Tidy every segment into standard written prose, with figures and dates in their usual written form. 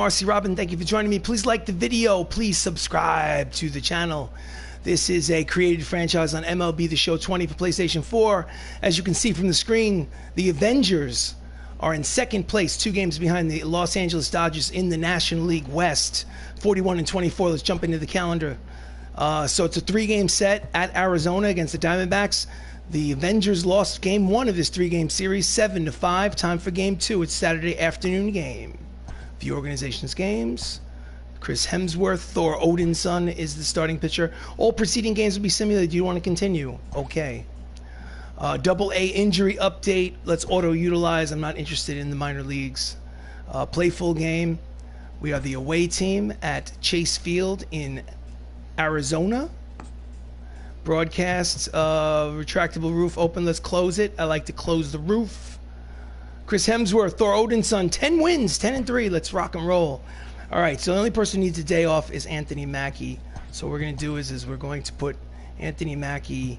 RC Robbin, thank you for joining me. Please like the video. Please subscribe to the channel. This is a created franchise on MLB The Show 20 for PlayStation 4. As you can see from the screen, the Avengers are in second place, 2 games behind the Los Angeles Dodgers in the National League West, 41-24. Let's jump into the calendar. So it's a 3-game set at Arizona against the Diamondbacks. The Avengers lost game 1 of this 3-game series, 7-5. Time for game 2. It's Saturday afternoon game. The organization's games. Chris Hemsworth, Thor Odin's son, is the starting pitcher. All preceding games will be simulated. Do you want to continue? Okay. Double A injury update. Let's auto-utilize. I'm not interested in the minor leagues. Play full game. We are the away team at Chase Field in Arizona. Broadcast. Retractable roof open. Let's close it. I like to close the roof. Chris Hemsworth, Thor Odin's son, 10 wins, 10-3. Let's rock and roll. All right, so the only person who needs a day off is Anthony Mackie. So what we're going to do is we're going to put Anthony Mackie.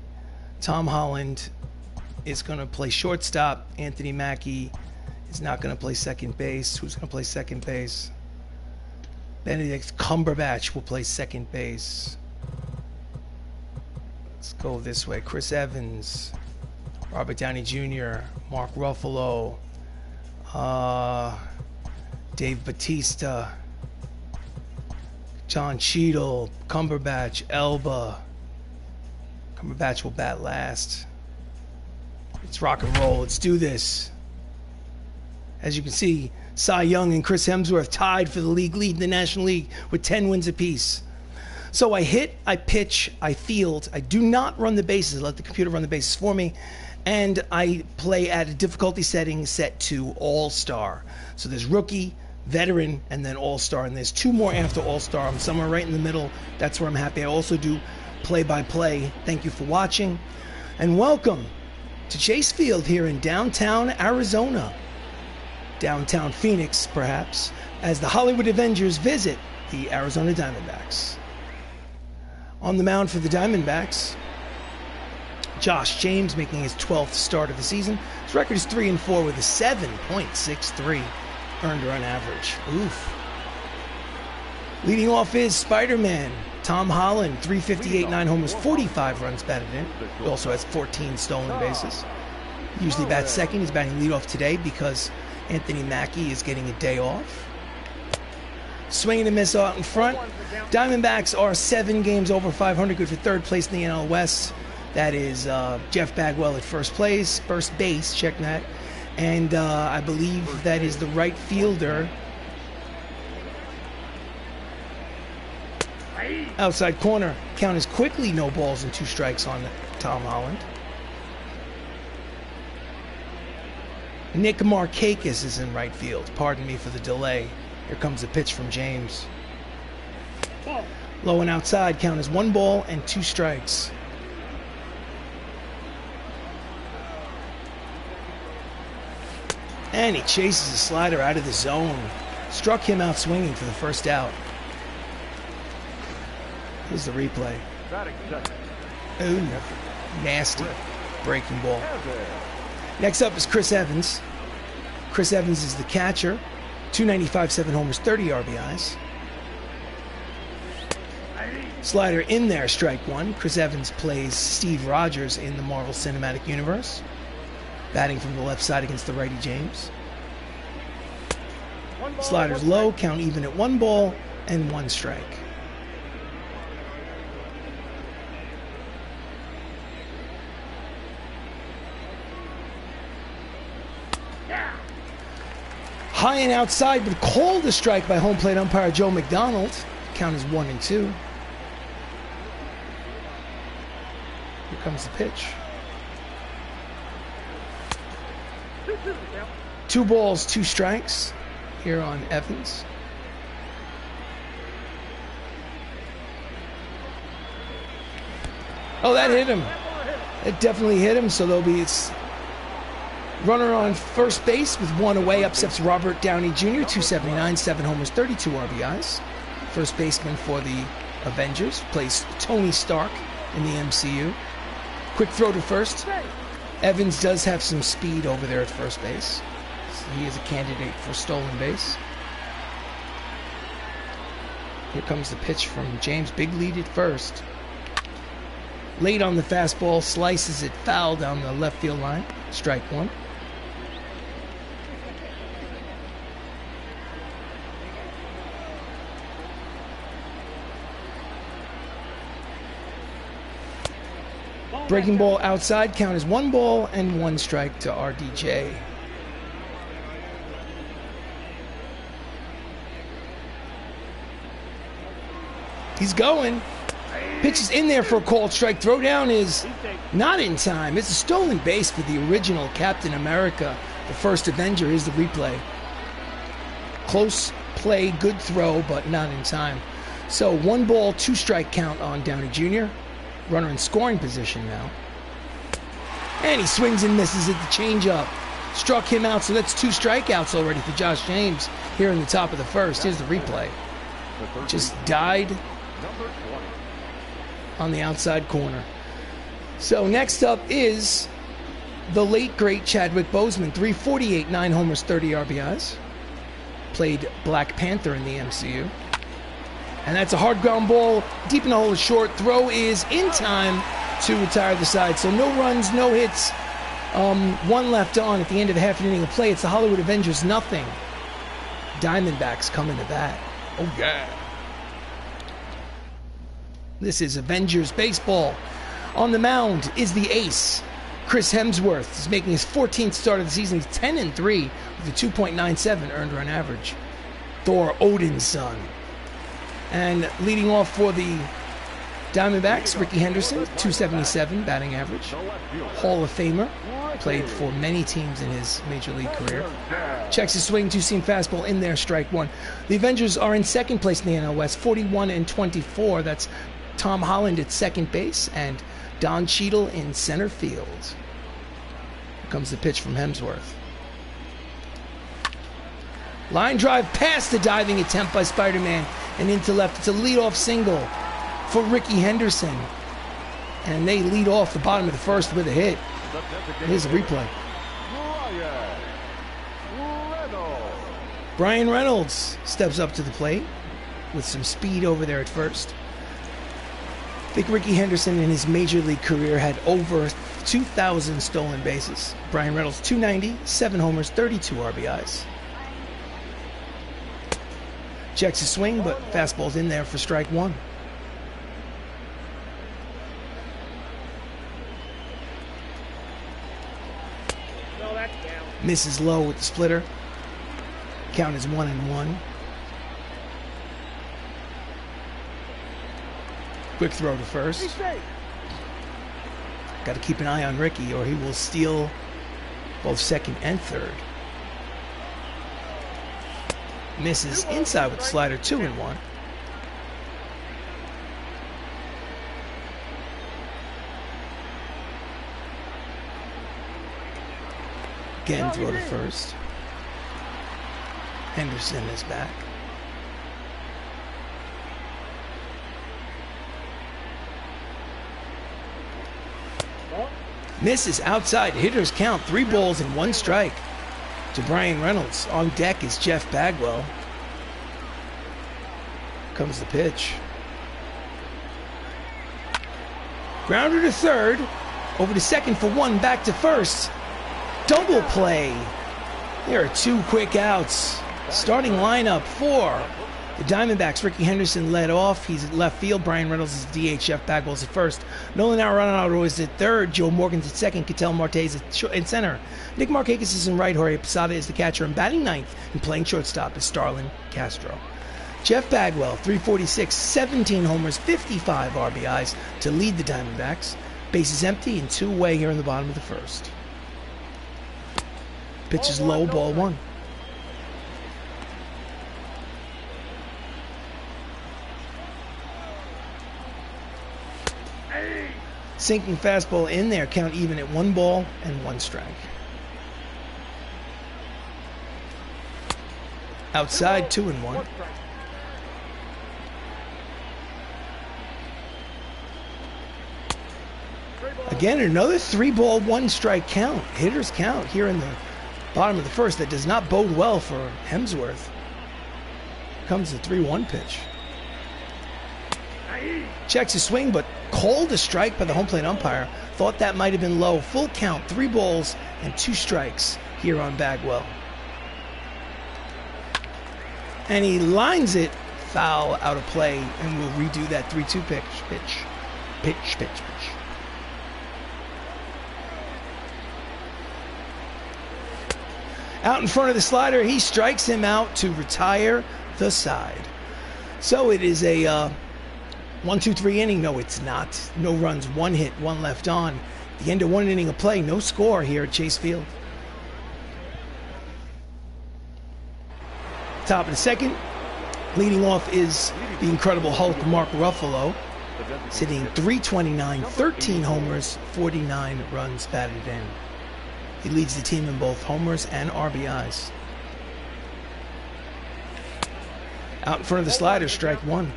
Tom Holland is going to play shortstop. Anthony Mackie is not going to play second base. Who's going to play second base? Benedict Cumberbatch will play second base. Let's go this way. Chris Evans, Robert Downey Jr., Mark Ruffalo, Dave Bautista, John Cheadle, Cumberbatch, Elba. Cumberbatch will bat last. Let's rock and roll. Let's do this. As you can see, Cy Young and Chris Hemsworth tied for the league lead in the National League with 10 wins apiece. So I hit, I pitch, I field. I do not run the bases. I let the computer run the bases for me. And I play at a difficulty setting set to All-Star. So there's Rookie, Veteran, and then All-Star. And there's 2 more after All-Star. I'm somewhere right in the middle. That's where I'm happy. I also do play-by-play. Thank you for watching. And welcome to Chase Field here in downtown Arizona. Downtown Phoenix, perhaps, as the Hollywood Avengers visit the Arizona Diamondbacks. On the mound for the Diamondbacks, Josh James, making his 12th start of the season. His record is 3-4 with a 7.63 earned run average. Oof. Leading off is Spider-Man, Tom Holland, 358, 9 homers, 45 runs batted in. He also has 14 stolen bases. He usually bats second. He's batting leadoff today because Anthony Mackie is getting a day off. Swing and a miss out in front. Diamondbacks are 7 games over 500, good for 3rd place in the NL West. That is Jeff Bagwell at first base, check that. And I believe that is the right fielder. Outside corner. Count is quickly no balls and 2 strikes on Tom Holland. Nick Markakis is in right field. Pardon me for the delay. Here comes a pitch from James. Low and outside. Count is 1 ball and 2 strikes. And he chases a slider out of the zone. Struck him out swinging for the first out. Here's the replay. Ooh, nasty breaking ball. Next up is Chris Evans. Chris Evans is the catcher. 295, 7 homers, 30 RBIs. Slider in there, strike 1. Chris Evans plays Steve Rogers in the Marvel Cinematic Universe. Batting from the left side against the righty James. Slider's low, count even at 1 ball and 1 strike. High and outside, but called a strike by home plate umpire Joe McDonald. Count is 1-2. Here comes the pitch. 2 balls, 2 strikes here on Evans. Oh, that hit him. It definitely hit him, so there'll be runner on first base with 1 away. Up steps Robert Downey Jr., 279, 7 homers, 32 RBIs. First baseman for the Avengers. Plays Tony Stark in the MCU. Quick throw to first. Evans does have some speed over there at first base. So he is a candidate for stolen base. Here comes the pitch from James. Big lead at first. Late on the fastball, slices it foul down the left field line. Strike one. Breaking ball outside, count is 1 ball and 1 strike to RDJ. He's going. Pitch is in there for a called strike. Throw down is not in time. It's a stolen base for the original Captain America, the first Avenger. Here's the replay. Close play, good throw, but not in time. So 1 ball, 2 strike count on Downey Jr. Runner in scoring position now. And he swings and misses at the changeup. Struck him out, so that's 2 strikeouts already for Josh James here in the top of the first. Here's the replay. Just died on the outside corner. So next up is the late, great Chadwick Boseman. 348, 9 homers, 30 RBIs. Played Black Panther in the MCU. And that's a hard ground ball, deep in the hole, short. Throw is in time to retire the side. So no runs, no hits. 1 left on at the end of the half inning of play. It's the Hollywood Avengers, nothing. Diamondbacks coming to bat. Oh, yeah. This is Avengers Baseball. On the mound is the ace, Chris Hemsworth. He's making his 14th start of the season. He's 10-3 with a 2.97 earned run average. Thor Odin's son. And leading off for the Diamondbacks, Ricky Henderson, 277 batting average. Hall of Famer, played for many teams in his major league career. Checks his swing, 2-seam fastball in there, strike 1. The Avengers are in second place in the NL West, 41-24. That's Tom Holland at second base and Don Cheadle in center field. Here comes the pitch from Hemsworth. Line drive past the diving attempt by Spider-Man and into left. It's a leadoff single for Ricky Henderson. And they lead off the bottom of the first with a hit. Here's the replay. Brian Reynolds steps up to the plate with some speed over there at first. I think Ricky Henderson in his major league career had over 2,000 stolen bases. Brian Reynolds, 290, 7 homers, 32 RBIs. Checks his swing, but fastball's in there for strike 1. Misses low with the splitter. Count is 1-1. Quick throw to first. Got to keep an eye on Ricky or he will steal both second and third. Misses inside with the slider, 2-1. Again, throw to first. Henderson is back. Misses outside. Hitters count. 3 balls and 1 strike to Brian Reynolds. On deck is Jeff Bagwell. Comes the pitch. Grounder to third. Over to second for 1. Back to first. Double play. There are 2 quick outs. Starting lineup for the Diamondbacks. Ricky Henderson led off. He's at left field. Brian Reynolds is DH. Jeff Bagwell's at first. Nolan Arenado is at third. Joe Morgan's at second. Ketel Marte is at center. Nick Markakis is in right. Jorge Posada is the catcher. And batting ninth and playing shortstop is Starlin Castro. Jeff Bagwell, 346, 17 homers, 55 RBIs to lead the Diamondbacks. Bases empty and 2 away here in the bottom of the first. Pitch is low, ball 1. Sinking fastball in there, count even at 1 ball and 1 strike. Outside, 2-1. Again, another 3 ball, 1 strike count. Hitters count here in the bottom of the first. That does not bode well for Hemsworth. Comes the 3-1 pitch. Checks his swing, but called a strike by the home plate umpire. Thought that might have been low. Full count, 3 balls and 2 strikes here on Bagwell. And he lines it foul out of play, and we'll redo that 3-2 pitch. Out in front of the slider, he strikes him out to retire the side. So it is a 1-2-3 inning. No, it's not. No runs, 1 hit, 1 left on. The end of 1 inning of play. No score here at Chase Field. Top of the second. Leading off is the incredible Hulk, Mark Ruffalo, sitting .329, 13 homers, 49 runs batted in. He leads the team in both homers and RBIs. Out in front of the slider, strike 1.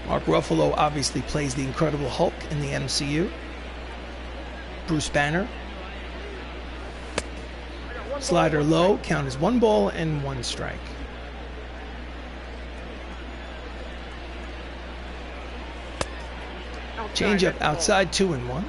Mark Ruffalo obviously plays the incredible Hulk in the MCU. Bruce Banner. Slider low, count is 1 ball and 1 strike. Changeup outside, 2-1.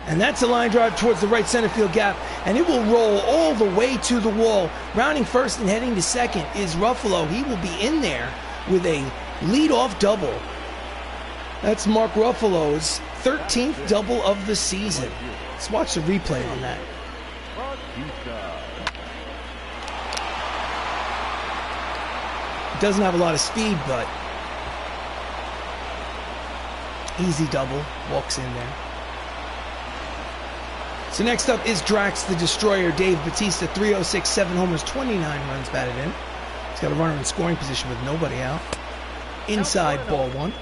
And that's a line drive towards the right center field gap, and it will roll all the way to the wall. Rounding first and heading to second is Ruffalo. He will be in there with a leadoff double. That's Mark Ruffalo's 13th double of the season. Let's watch the replay on that. Doesn't have a lot of speed, but easy double. Walks in there. So next up is Drax the Destroyer, Dave Bautista, 306, 7 homers, 29 runs batted in. He's got a runner in scoring position with nobody out. Inside, ball 1.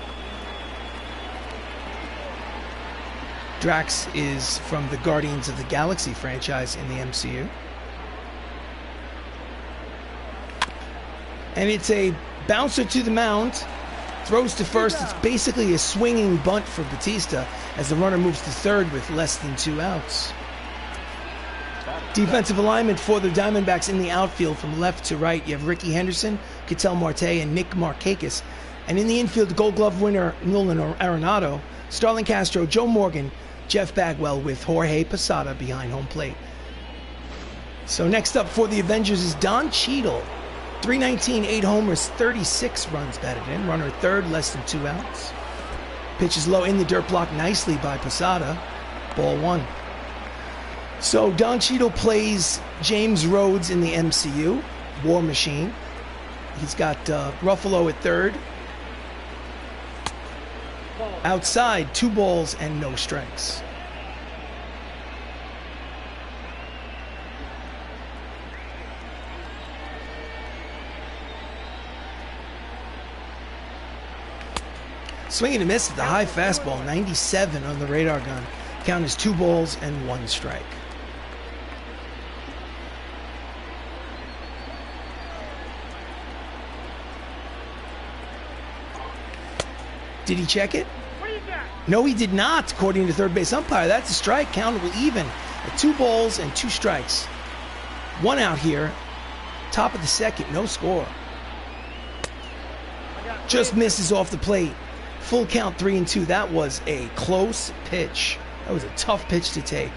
Drax is from the Guardians of the Galaxy franchise in the MCU. And it's a bouncer to the mound. Throws to first. It's basically a swinging bunt for Bautista as the runner moves to third with less than 2 outs. Defensive alignment for the Diamondbacks in the outfield from left to right. You have Ricky Henderson, Ketel Marte, and Nick Markakis. And in the infield, the Gold Glove winner Nolan Arenado, Starlin Castro, Joe Morgan, Jeff Bagwell with Jorge Posada behind home plate. So next up for the Avengers is Don Cheadle. 319, 8 homers, 36 runs batted in. Runner at third, less than 2 outs. Pitch is low in the dirt, blocked nicely by Posada. Ball 1. So Don Cheadle plays James Rhodes in the MCU, War Machine. He's got Ruffalo at third. Outside, 2 balls and no strikes. Swing and a miss at the high fastball, 97 on the radar gun. Count is 2 balls and 1 strike. Did he check it? No, he did not, according to third base umpire. That's a strike, countable even at 2 balls and 2 strikes. 1 out here, top of the second, no score. Just misses off the plate. Full count, 3-2. That was a close pitch. That was a tough pitch to take.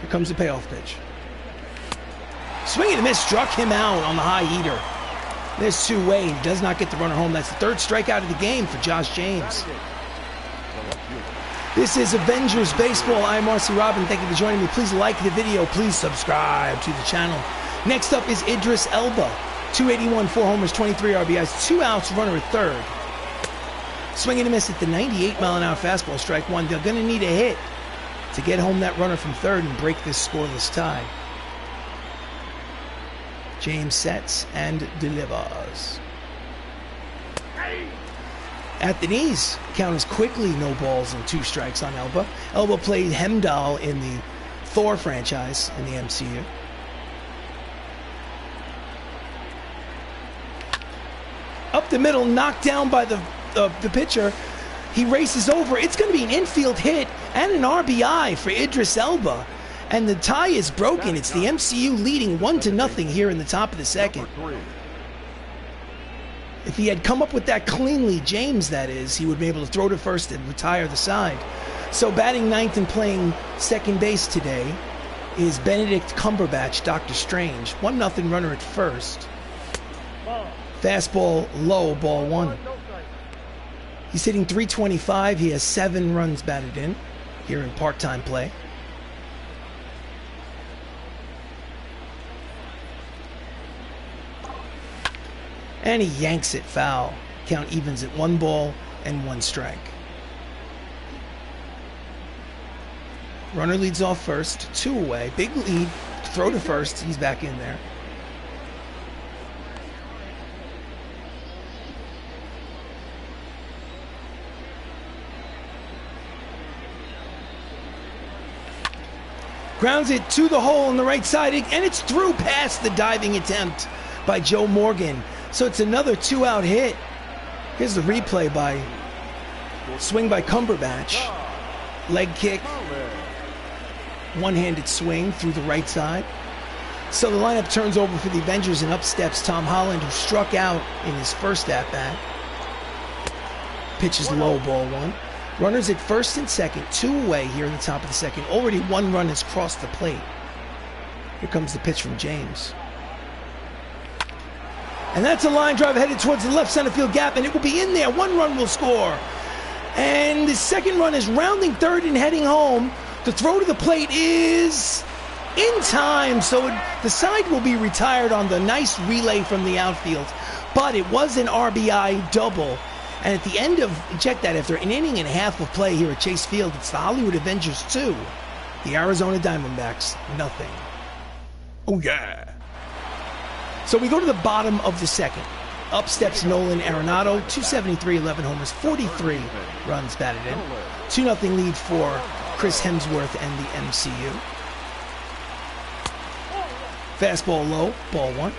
Here comes the payoff pitch. Swing and a miss, struck him out on the high heater. There's 2-way, and does not get the runner home. That's the 3rd strikeout of the game for Josh James. This is Avengers Baseball. I'm RC Robbin. Thank you for joining me. Please like the video. Please subscribe to the channel. Next up is Idris Elba. 281, 4 homers, 23 RBIs, 2 outs, runner at third. Swing and a miss at the 98-mile-an-hour fastball, strike 1. They're going to need a hit to get home that runner from third and break this scoreless tie. James sets and delivers. At the knees, count is quickly no balls and 2 strikes on Elba. Elba played Hemidall in the Thor franchise in the MCU. Up the middle, knocked down by the pitcher. He races over. It's going to be an infield hit and an RBI for Idris Elba And the tie is broken. It's the MCU leading 1-0 here in the top of the second. If he had come up with that cleanly, James that is, he would be able to throw to first and retire the side. So batting ninth and playing second base today is Benedict Cumberbatch, Dr. Strange. 1-0 runner at first. Fastball low, ball one. He's hitting .325. He has 7 runs batted in here in part-time play. And he yanks it foul. Count evens at 1 ball and 1 strike. Runner leads off first, 2 away. Big lead, throw to first. He's back in there. Grounds it to the hole on the right side, and it's through past the diving attempt by Joe Morgan. So it's another 2-out hit. Here's the replay by swing by Cumberbatch. Leg kick. One-handed swing through the right side. So the lineup turns over for the Avengers, and up steps Tom Holland, who struck out in his first at-bat. Pitches low, ball one. Runners at first and second, 2 away here in the top of the second. Already 1 run has crossed the plate. Here comes the pitch from James. And that's a line drive headed towards the left center field gap, and it will be in there. 1 run will score. And the second run is rounding third and heading home. The throw to the plate is in time, so the side will be retired on the nice relay from the outfield. But it was an RBI double. And at the end of, check that, after an inning and a half of play here at Chase Field, it's the Hollywood Avengers 2, the Arizona Diamondbacks nothing. Oh yeah. So we go to the bottom of the second. Up steps Nolan Arenado, 273, 11 homers, 43 runs batted in. 2-0 lead for Chris Hemsworth and the MCU. Fastball low, ball one.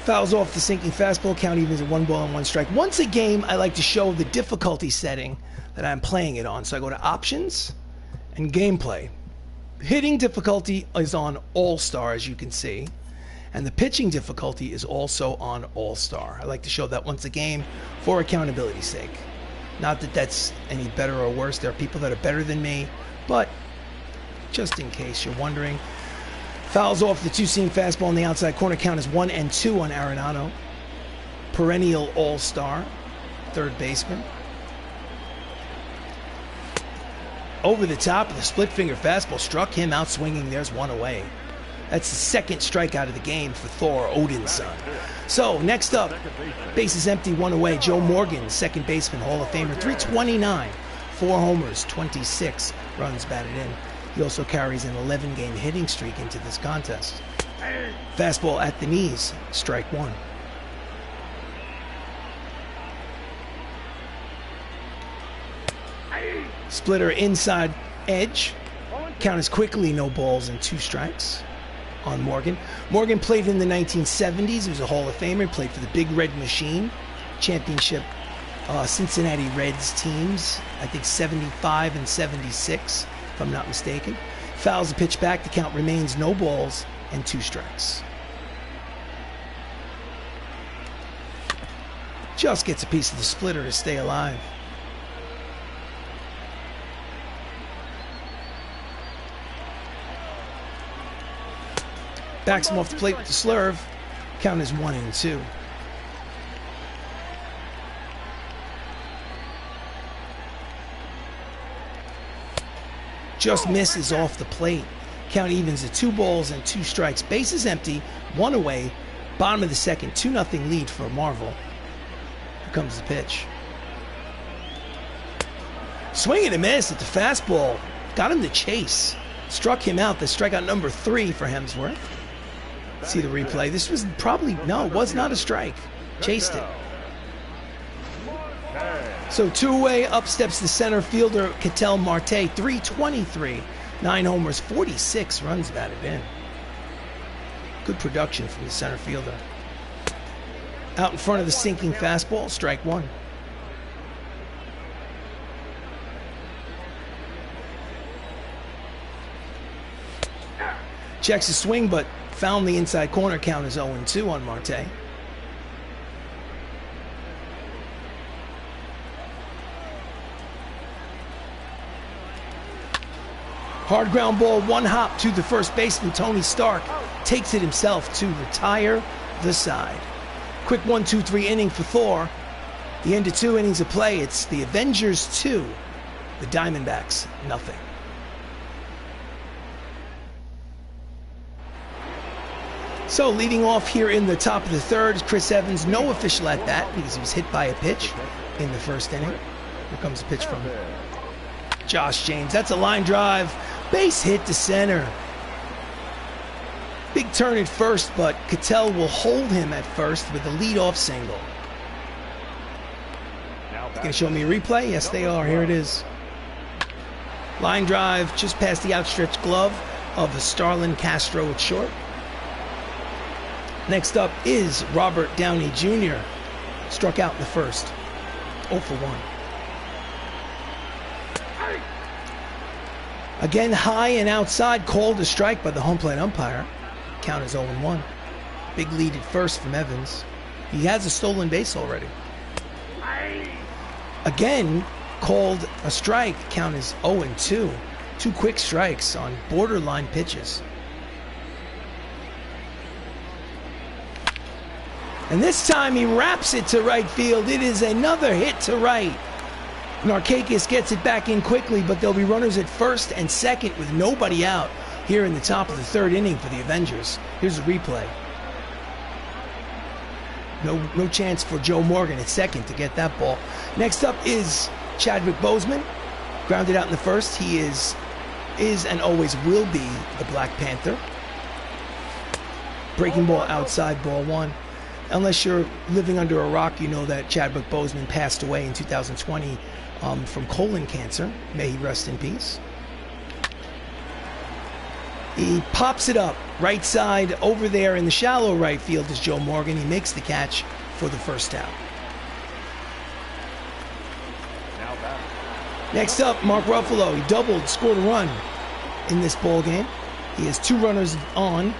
Fouls off the sinking fastball, count evens at 1 ball and 1 strike. Once a game, I like to show the difficulty setting that I'm playing it on. So I go to options and gameplay. Hitting difficulty is on All-Star, as you can see. And the pitching difficulty is also on All-Star. I like to show that once a game for accountability's sake. Not that that's any better or worse. There are people that are better than me, but just in case you're wondering. Fouls off the 2-seam fastball in the outside corner. Count is 1 and 2 on Arenado. Perennial All-Star, third baseman. Over the top of the split finger fastball, struck him out swinging. There's 1 away. That's the second strikeout of the game for Thor Odinson. So next up, bases empty, 1 away. Joe Morgan, second baseman, Hall of Famer, 329, 4 homers, 26 runs batted in. He also carries an 11-game hitting streak into this contest. Fastball at the knees, strike 1. Splitter inside edge. Count is quickly no balls and 2 strikes on Morgan. Morgan played in the 1970s. He was a Hall of Famer. He played for the Big Red Machine championship Cincinnati Reds teams. I think 75 and 76. If I'm not mistaken. Fouls the pitch back. The count remains no balls and 2 strikes. Just gets a piece of the splitter to stay alive. Backs him off the plate with the slurve. Count is 1 and 2. Just misses off the plate. Count evens at 2 balls and 2 strikes. Bases empty, 1 away. Bottom of the second, 2-0 lead for Marvel. Here comes the pitch. Swing and a miss at the fastball. Got him to chase. Struck him out. The strikeout number 3 for Hemsworth. See the replay. This was probably, no, it was not a strike. Chased it. So 2 away, up steps the center fielder, Ketel Marte, 323, 9 homers, 46 runs batted in. Good production from the center fielder. Out in front of the sinking fastball, strike one. Checks his swing, but found the inside corner. Count is 0-2 on Marte. Hard ground ball, one hop to the first baseman. Tony Stark takes it himself to retire the side. Quick 1-2-3 inning for Thor. The end of 2 innings of play. It's the Avengers 2, the Diamondbacks nothing. So leading off here in the top of the third, Chris Evans, no official at bat because he was hit by a pitch in the first inning. Here comes a pitch from Josh James. That's a line drive, base hit to center. Big turn at first, but Cattell will hold him at first with a leadoff single. Going to show me a replay? Yes, they are. Here it is. Line drive just past the outstretched glove of the Starlin Castro at short. Next up is Robert Downey Jr. Struck out in the first. 0 for 1. Again, high and outside, called a strike by the home plate umpire. Count is 0-1. Big lead at first from Evans. He has a stolen base already. Again, called a strike. Count is 0-2. 2 quick strikes on borderline pitches. And this time he wraps it to right field. It is another hit to right. Narkakis gets it back in quickly, but there'll be runners at first and second with nobody out here in the top of the third inning for the Avengers. Here's a replay. No chance for Joe Morgan at second to get that ball. Next up is Chadwick Boseman. Grounded out in the first. He is and always will be the Black Panther. Breaking ball outside, ball 1. Unless you're living under a rock, you know that Chadwick Boseman passed away in 2020 from colon cancer. May he rest in peace. He pops it up right side over there in the shallow right field is Joe Morgan. He makes the catch for the first out. Next up, Mark Ruffalo. He doubled, scored a run in this ball game. He has 2 runners on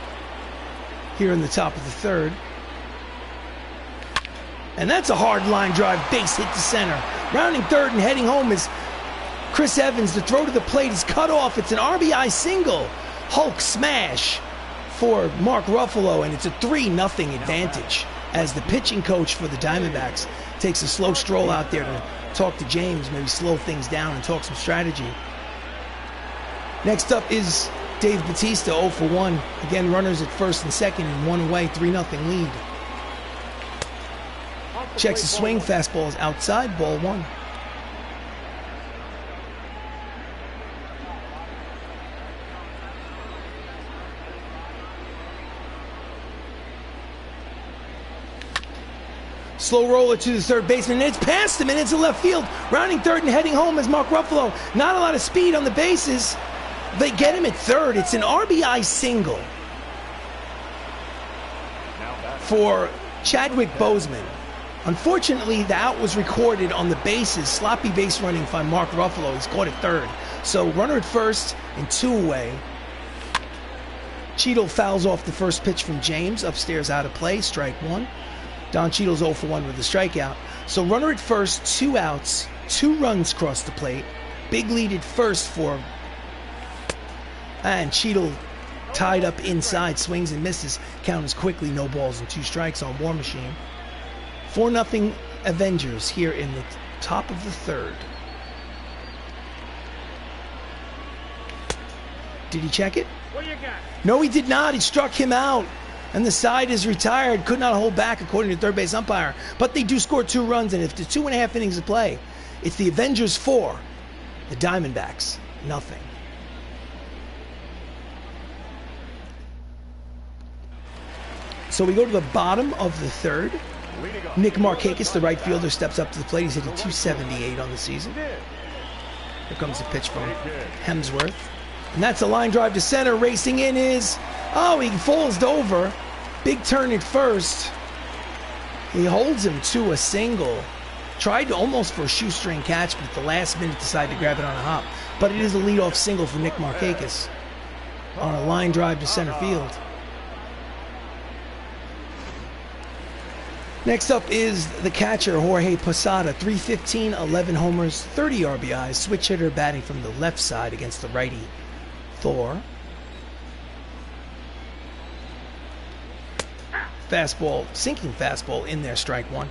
here in the top of the third. And that's a hard line drive, base hit to center. Rounding third and heading home is Chris Evans. The throw to the plate is cut off. It's an RBI single. Hulk smash for Mark Ruffalo, and it's a 3-0 advantage as the pitching coach for the Diamondbacks takes a slow stroll out there to talk to James, maybe slow things down and talk some strategy. Next up is Dave Bautista, 0 for 1. Again, runners at first and second and 1 away, 3-0 lead. Checks the swing, fastball is outside, ball 1. Slow roller to the third baseman, and it's past him, and it's a left field. Rounding third and heading home is Mark Ruffalo. Not a lot of speed on the bases. They get him at third. It's an RBI single for Chadwick Boseman. Unfortunately, the out was recorded on the bases. Sloppy base running by Mark Ruffalo. He's caught at third. So runner at first and 2 away. Cheadle fouls off the first pitch from James. Upstairs out of play, strike 1. Don Cheadle's 0 for 1 with a strikeout. So runner at first, 2 outs, 2 runs cross the plate. Big lead at first for... And Cheadle tied up inside, swings and misses. Count is quickly, no balls and 2 strikes on War Machine. 4-0 Avengers here in the top of the third. Did he check it? What you got? No, he did not. He struck him out. And the side is retired. Could not hold back, according to third base umpire. But they do score 2 runs, and after 2.5 innings of play, it's the Avengers 4, the Diamondbacks nothing. So we go to the bottom of the third. Nick Markakis, the right fielder, steps up to the plate. He's hitting .278 on the season. Here comes the pitch from Hemsworth. And that's a line drive to center. Racing in is... Oh, he falls over. Big turn at first. He holds him to a single. Tried almost for a shoestring catch, but at the last minute decided to grab it on a hop. But it is a leadoff single for Nick Markakis on a line drive to center field. Next up is the catcher, Jorge Posada, 315, 11 homers, 30 RBIs, switch hitter batting from the left side against the righty, Thor. Fastball, sinking fastball in there, strike one.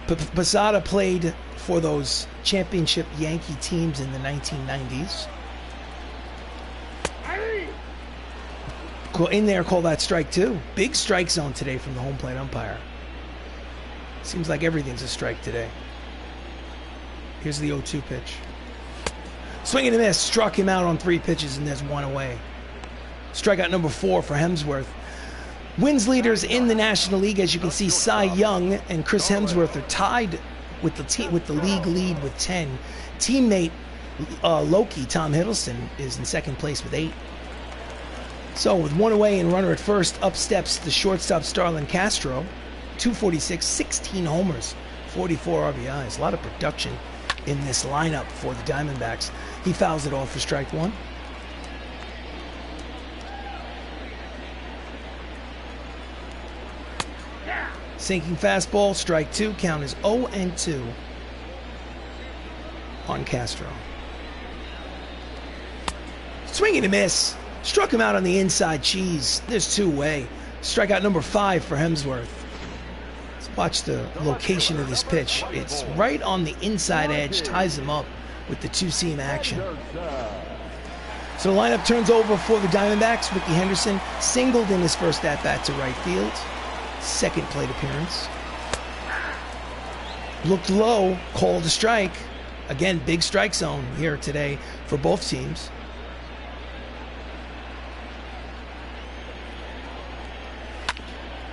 Posada played for those championship Yankee teams in the 1990s. In there, call that strike two. Big strike zone today from the home plate umpire. Seems like everything's a strike today. Here's the 0-2 pitch. Swing and a miss. Struck him out on 3 pitches, and there's 1 away. Strikeout number 4 for Hemsworth. Wins leaders in the National League, as you can see, Cy Young and Chris Hemsworth are tied with the league lead with 10. Teammate Loki, Tom Hiddleston, is in second place with 8. So with 1 away and runner at first, up steps the shortstop Starlin Castro. 246, 16 homers, 44 RBIs. A lot of production in this lineup for the Diamondbacks. He fouls it off for strike 1. Sinking fastball, strike 2. Count is 0-2 on Castro. Swing and a miss. Struck him out on the inside cheese. There's 2 away. Strikeout number 5 for Hemsworth. Watch the location of this pitch. It's right on the inside edge, ties him up with the 2-seam action. So the lineup turns over for the Diamondbacks. Ricky Henderson singled in his first at-bat to right field. Second plate appearance. Looked low, called a strike. Again, big strike zone here today for both teams.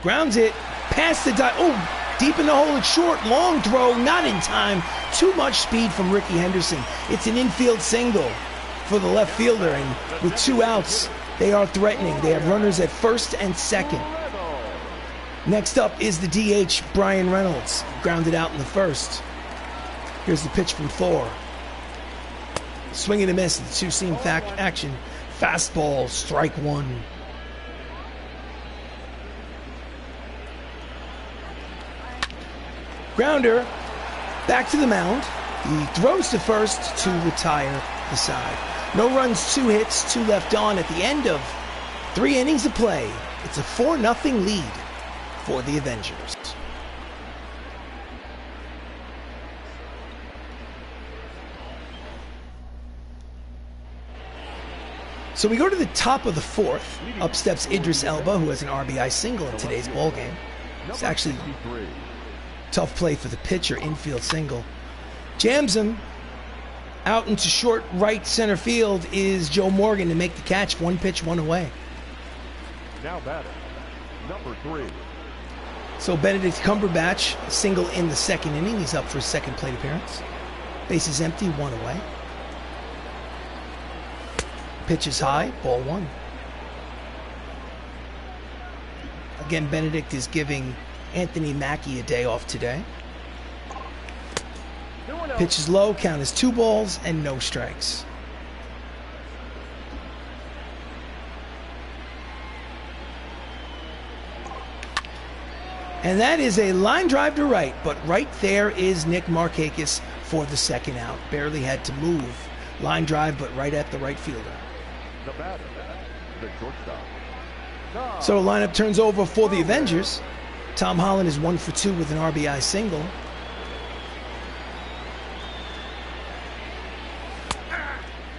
Grounds it. Past the deep in the hole, it's short, long throw, not in time. Too much speed from Ricky Henderson. It's an infield single for the left fielder, and with 2 outs, they are threatening. They have runners at first and second. Next up is the DH, Brian Reynolds, grounded out in the first. Here's the pitch from Thor. Swing and a miss, the 2-seam action. Fastball, strike 1. Grounder, back to the mound. He throws to first to retire the side. No runs, 2 hits, 2 left on at the end of 3 innings of play. It's a 4-0 lead for the Avengers. So we go to the top of the 4th. Up steps Idris Elba, who has an RBI single in today's ballgame. It's actually tough play for the pitcher, infield single. Jams him. Out into short right center field is Joe Morgan to make the catch. 1 pitch, 1 away. Now batting, number 3. So Benedict Cumberbatch, single in the 2nd inning. He's up for his 2nd plate appearance. Bases empty, 1 away. Pitch is high, ball 1. Again, Benedict is giving Anthony Mackie a day off today. Pitch is low, count is 2 balls and no strikes. And that is a line drive to right, but right there is Nick Markakis for the 2nd out. Barely had to move. Line drive, but right at the right fielder. The batter, the shortstop. So the lineup turns over for the Avengers. Tom Holland is 1 for 2 with an RBI single.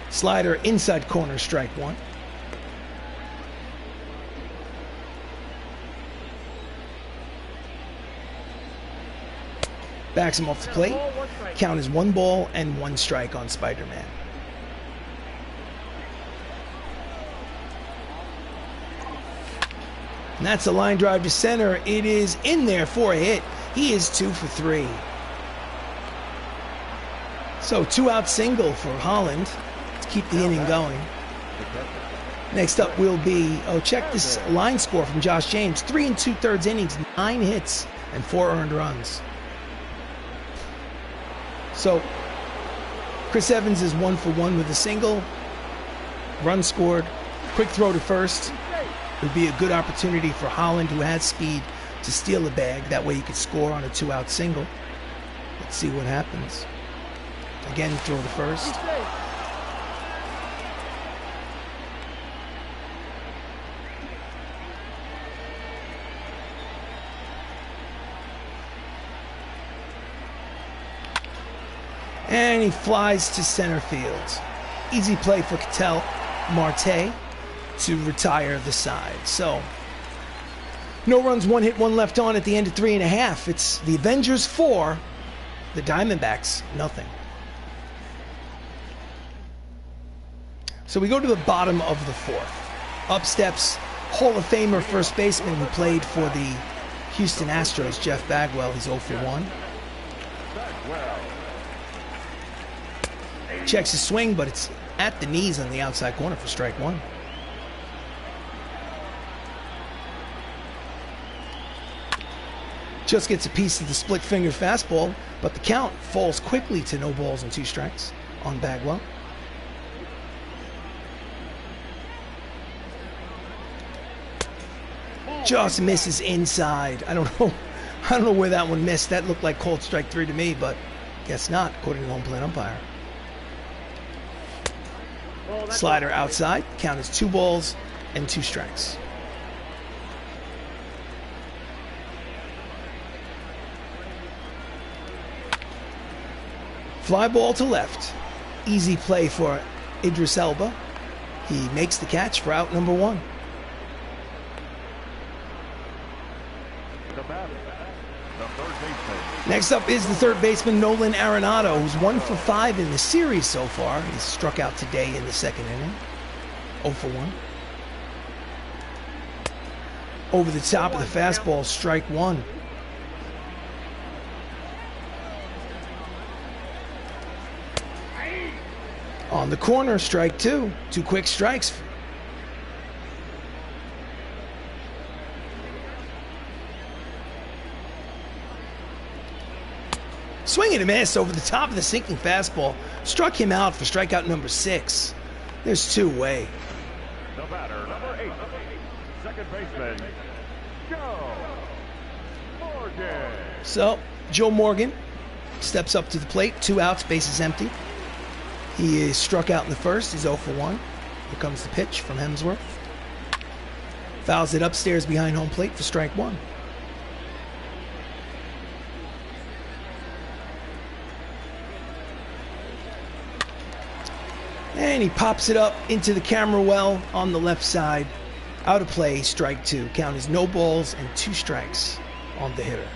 Slider inside corner, strike 1. Backs him off the plate. Count is 1 ball and 1 strike on Spider-Man. And that's a line drive to center. It is in there for a hit. He is 2 for 3. So 2-out single for Holland to keep the inning going. Next up will be, check this line score from Josh James. 3 2/3 innings, 9 hits, and 4 earned runs. So Chris Evans is 1 for 1 with a single. Run scored. Quick throw to first. Would be a good opportunity for Holland, who has speed, to steal a bag. That way he could score on a 2-out single. Let's see what happens. Again, throw to first. And he flies to center field. Easy play for Ketel Marte to retire the side. So, no runs, 1 hit, 1 left on at the end of 3.5. It's the Avengers 4, the Diamondbacks nothing. So we go to the bottom of the 4th. Up steps Hall of Famer first baseman who played for the Houston Astros, Jeff Bagwell. He's 0 for 1. Checks his swing, but it's at the knees on the outside corner for strike 1. Just gets a piece of the split finger fastball, but the count falls quickly to no balls and 2 strikes on Bagwell. Just misses inside. I don't know where that one missed. That looked like called strike 3 to me, but guess not, according to the home plate umpire. Slider outside. Count is 2 balls and 2 strikes. Fly ball to left. Easy play for Idris Elba. He makes the catch for out number 1. Next up is the third baseman, Nolan Arenado, who's 1 for 5 in the series so far. He's struck out today in the 2nd inning. 0 for 1. Over the top of the fastball, strike 1. On the corner, strike 2. 2 quick strikes. Swing and a miss over the top of the sinking fastball. Struck him out for strikeout number 6. There's 2 away. The batter, number 8, second baseman, Joe Morgan. So, Joe Morgan steps up to the plate. 2 outs, bases empty. He is struck out in the first. He's 0 for 1. Here comes the pitch from Hemsworth. Fouls it upstairs behind home plate for strike 1. And he pops it up into the camera well on the left side. Out of play, strike 2. Count is no balls and 2 strikes on the hitter.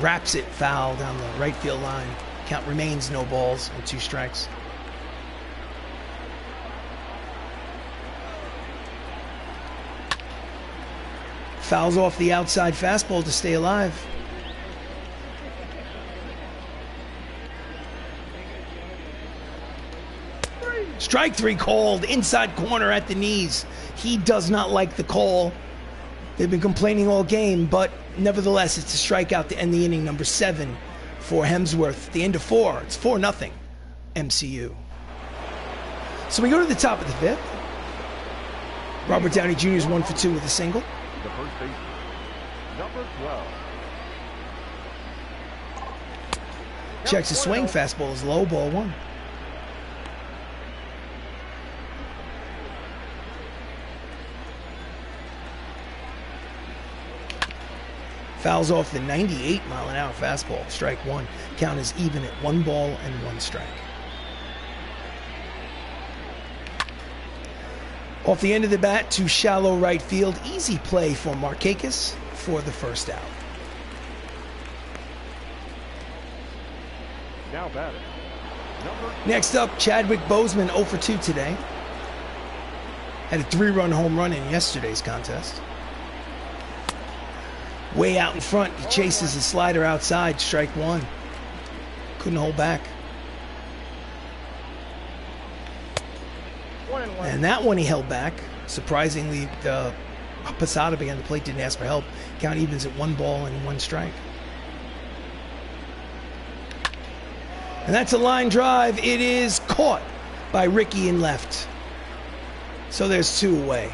Wraps it foul down the right field line. Count remains no balls and 2 strikes. Fouls off the outside fastball to stay alive. Strike 3 called, inside corner at the knees. He does not like the call. They've been complaining all game, but nevertheless, it's a strikeout to end the inning, number 7 for Hemsworth. The end of 4. It's 4-0 MCU. So we go to the top of the 5th. Robert Downey Jr. is 1 for 2 with a single. The first baseman, number 12. Checks his swing, fastball is low, ball 1. Fouls off the 98-mile-an-hour fastball, strike 1. Count is even at 1 ball and 1 strike. Off the end of the bat to shallow right field. Easy play for Markakis for the first out. Now batting. Next up, Chadwick Boseman, 0 for 2 today. Had a 3-run home run in yesterday's contest. Way out in front, he chases a slider outside, strike 1. Couldn't hold back. And that one he held back. Surprisingly, Posada behind the plate didn't ask for help. Count evens at 1 ball and 1 strike. And that's a line drive. It is caught by Ricky in left. So there's 2 away.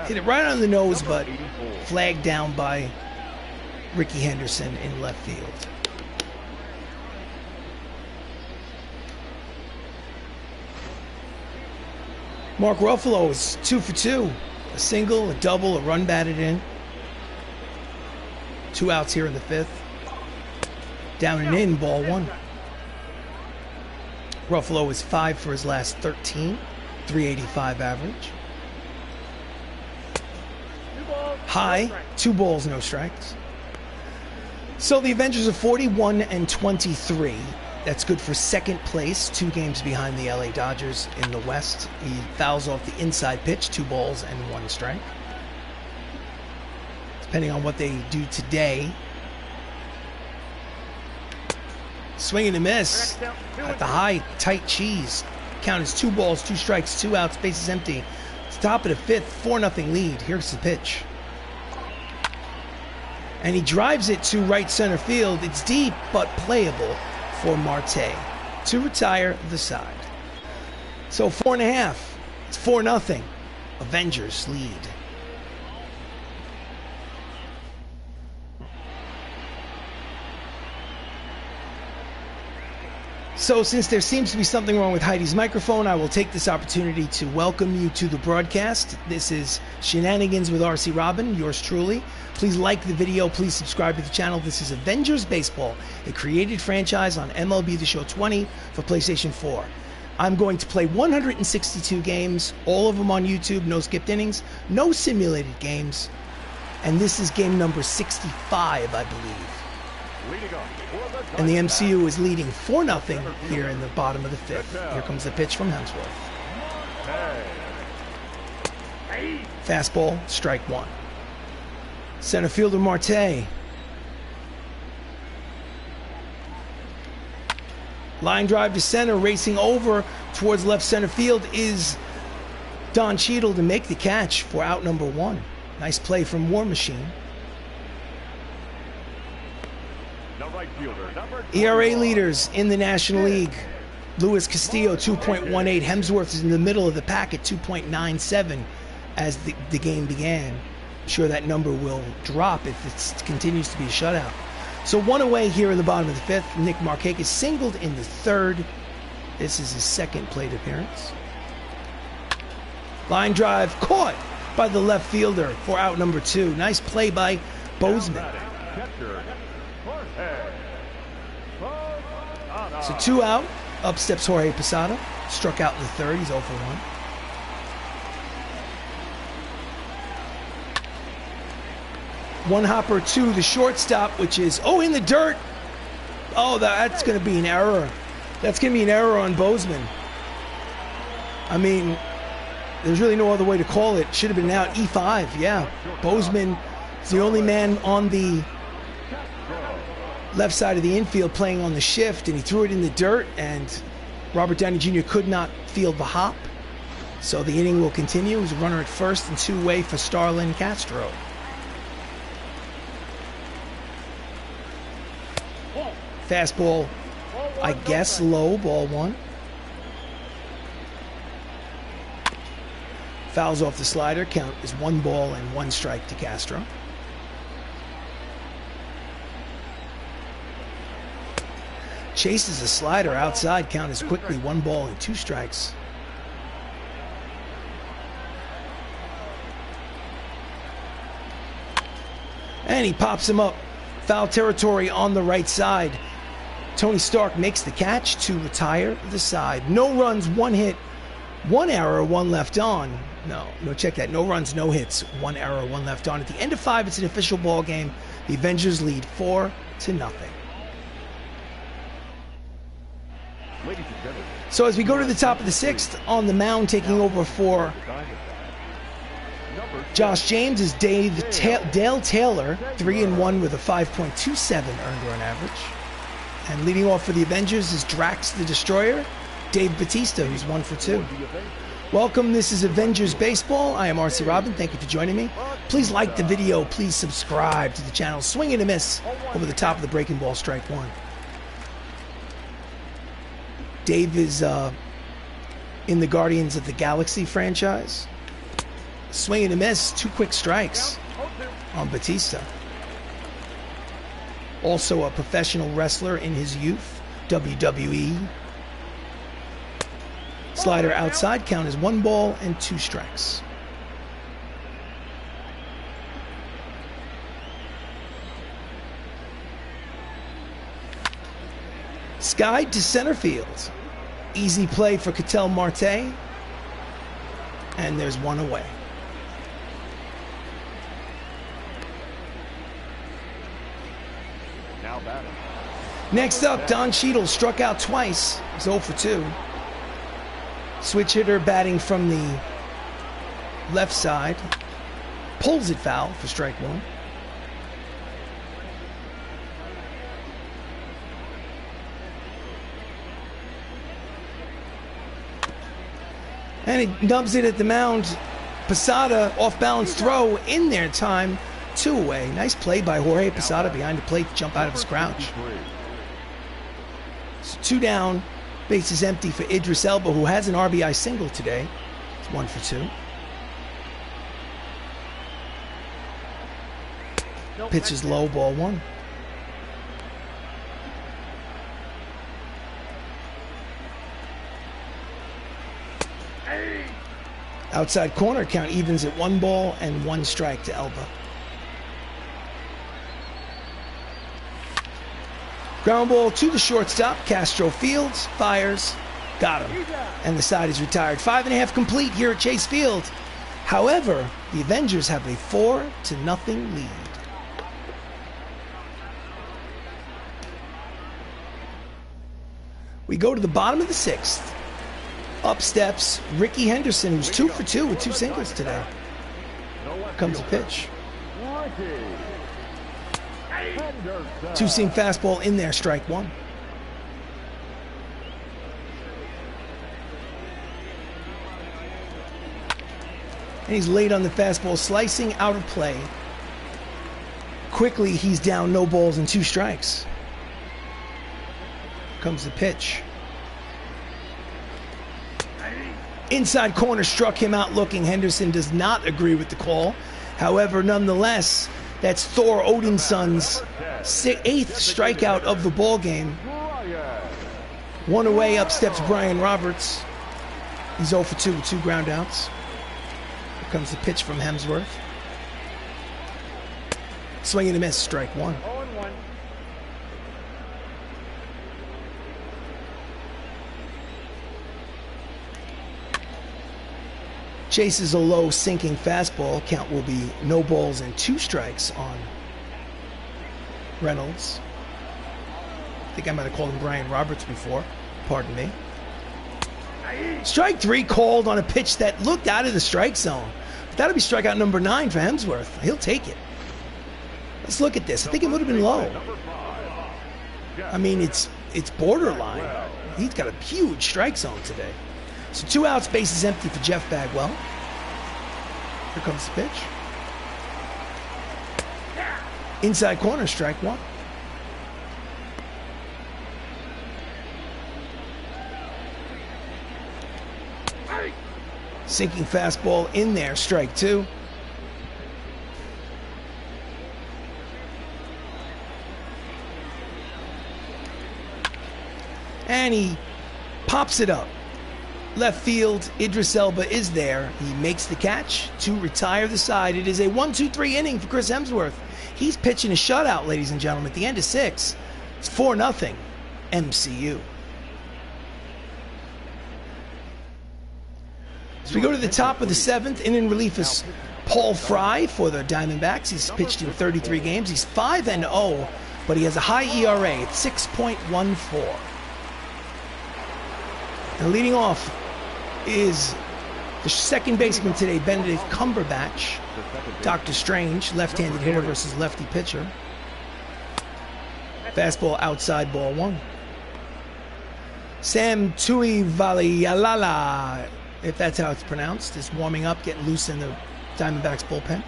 Hit it right on the nose, but flagged down by Ricky Henderson in left field. Mark Ruffalo is 2 for 2. A single, a double, a run batted in. 2 outs here in the 5th. Down and in, ball 1. Ruffalo is 5 for his last 13. 385 average. High, 2 balls, no strikes. So the Avengers are 41 and 23. That's good for 2nd place, 2 games behind the LA Dodgers in the West. He fouls off the inside pitch, 2 balls and 1 strike. Depending on what they do today. Swing and a miss at the high, tight cheese. Count is 2 balls, 2 strikes, 2 outs, bases empty. It's top of the 5th, 4-0 lead. Here's the pitch. And he drives it to right center field. It's deep, but playable for Marte to retire the side. So 4.5. It's 4-0. Avengers lead. So since there seems to be something wrong with Heidi's microphone, I will take this opportunity to welcome you to the broadcast. This is Shenanigans with RC Robbin, yours truly. Please like the video, please subscribe to the channel. This is Avengers Baseball, a created franchise on MLB The Show 20 for PlayStation 4. I'm going to play 162 games, all of them on YouTube, no skipped innings, no simulated games. And this is game number 65, I believe. And the MCU is leading 4-0 here in the bottom of the 5th. Here comes the pitch from Hemsworth. Fastball, strike 1. Center fielder Marte. Line drive to center, racing over towards left center field is Don Cheadle to make the catch for out number 1. Nice play from War Machine. ERA leaders in the National League. Luis Castillo, 2.18. Hemsworth is in the middle of the pack at 2.97 as the game began. I'm sure that number will drop if it continues to be a shutout. So 1 away here in the bottom of the 5th. Nick Markakis singled in the 3rd. This is his 2nd plate appearance. Line drive caught by the left fielder for out number 2. Nice play by Bozeman. So 2 out. Up steps Jorge Posada. Struck out in the 3rd. He's 0 for 1. One hopper to the shortstop, which is, in the dirt. Oh, that's going to be an error. That's going to be an error on Bozeman. I mean, there's really no other way to call it. Should have been out. E5, yeah. Bozeman is the only man on the left side of the infield playing on the shift, and he threw it in the dirt, and Robert Downey Jr. could not field the hop. So the inning will continue. There's a runner at first and 2 away for Starlin Castro. Fastball, I guess low, ball 1. Fouls off the slider. Count is 1 ball and 1 strike to Castro. Chases a slider outside. Count is quickly 1 ball and 2 strikes. And he pops him up. Foul territory on the right side. Tony Stark makes the catch to retire the side. No runs, 1 hit, 1 error, 1 left on. No, check that. No runs, no hits, 1 error, 1 left on. At the end of 5, it's an official ball game. The Avengers lead 4-0. So as we go to the top of the 6th, on the mound taking over for Josh James is Dale Taylor, 3-1 with a 5.27 earned run average. And leading off for the Avengers is Drax the Destroyer, Dave Bautista, who's 1 for 2. Welcome, this is Avengers Baseball. I am RC Robbin. Thank you for joining me. Please like the video. Please subscribe to the channel. Swing and a miss over the top of the breaking ball, strike one. Dave is in the Guardians of the Galaxy franchise. Swing and a miss, 2 quick strikes on Bautista. Also a professional wrestler in his youth, WWE. Slider outside, count is 1 ball and 2 strikes. Skied to center field. Easy play for Ketel Marte. And there's 1 away. Now batting. Next up, Don Cheadle struck out twice. He's 0 for 2. Switch hitter batting from the left side. Pulls it foul for strike 1. And he nubs it at the mound. Posada, off-balance throw in there in time. 2 away. Nice play by Jorge Posada behind the plate to jump out of his crouch. So 2 down. Base is empty for Idris Elba, who has an RBI single today. It's 1 for 2. Pitch is low, ball 1. Outside corner, count evens at 1 ball and 1 strike to Elba. Ground ball to the shortstop. Castro fields, fires, got him. And the side is retired. 5.5 complete here at Chase Field. However, the Avengers have a 4-0 lead. We go to the bottom of the 6th. Up steps Ricky Henderson, who's 2 for 2 with 2 singles today. Comes a pitch. 2-seam fastball in there, strike 1. And he's late on the fastball, slicing out of play. Quickly, he's down, no balls and 2 strikes. Comes the pitch. Inside corner, struck him out looking. Henderson does not agree with the call. However, nonetheless, that's Thor Odinson's 8th strikeout of the ball game. 1 away, up steps Brian Roberts. He's 0 for 2 with 2 ground outs. Here comes the pitch from Hemsworth. Swing and a miss, strike 1. Chases a low sinking fastball. Count will be no balls and 2 strikes on Reynolds. I think I might have called him Brian Roberts before. Pardon me. Strike 3 called on a pitch that looked out of the strike zone. But that'll be strikeout number 9 for Hemsworth. He'll take it. Let's look at this. I think it would have been low. I mean, it's borderline. He's got a huge strike zone today. So 2 outs, base is empty for Jeff Bagwell. Here comes the pitch. Inside corner, strike 1. Sinking fastball in there, strike 2. And he pops it up. Left field, Idris Elba is there. He makes the catch to retire the side. It is a 1-2-3 inning for Chris Hemsworth. He's pitching a shutout, ladies and gentlemen, at the end of 6. It's 4-0 MCU. So we go to the top of the 7th. In relief is Paul Fry for the Diamondbacks. He's pitched in 33 games. He's 5-0, but he has a high ERA at 6.14. And leading off is the second baseman today, Benedict Cumberbatch. Doctor Strange, left-handed hitter versus lefty pitcher. Fastball outside, ball 1. Sam Tuivailala if that's how it's pronounced, is warming up, getting loose in the Diamondbacks bullpen.